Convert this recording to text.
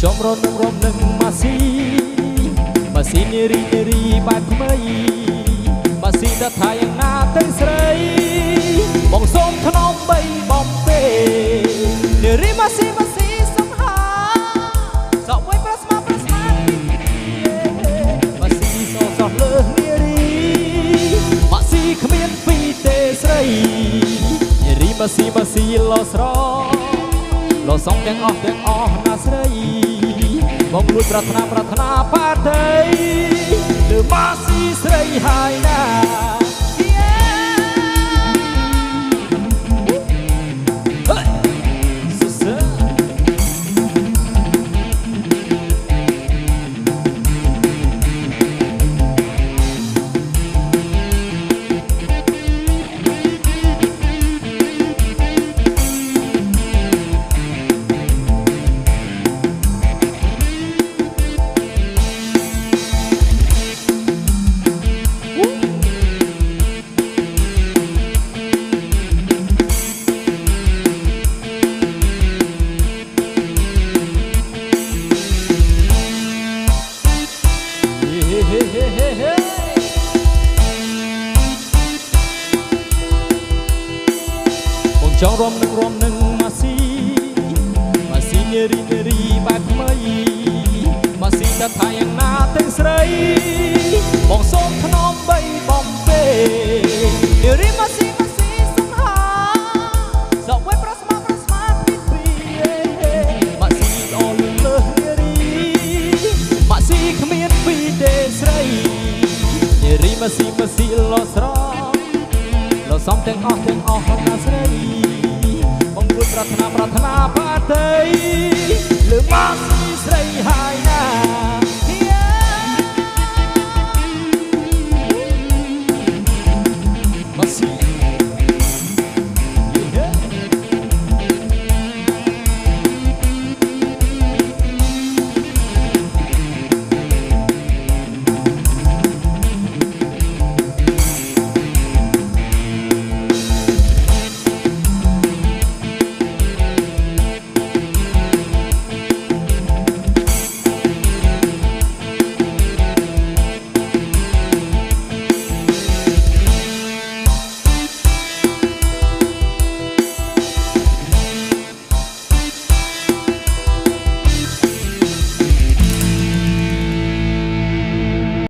ចំរននឹងម៉ាស៊ីនារីបែបថ្មីម៉ាស៊ីដថាយ៉ាងណាទៅស្រីបងសូមថ្នមបីបំពេនារីម៉ាស៊ីសំហាសក់មួយប្រស្មាម៉ាស៊ីសោះលើនារីម៉ាស៊ីគ្មានពីទេស្រីនារីម៉ាស៊ីឡោស្រលោសងទាំងអស់ណាស្រីបងលួចប្រាថ្នាបាត់ទេលើម៉ាស៊ីស្រីហើយណាចង់រំនឹងម៉ាស៊ីនារីបែបថ្មីម៉ាស៊ីដថាយ៉ាងណាទាំងស្រីបងសូមថ្នមបីបំពេនារីម៉ាស៊ីសំហាសក់មួយប្រស្មាពីម៉ាស៊ីល្អលើនារីម៉ាស៊ីគ្មានពីទេស្រីនារីម៉ាស៊ីលោស្រលោសំទាំងអស់ណាស្រីបងលួចប្រាថ្នាបាត់ទេលើម៉ាស៊ីស្រីហើយណា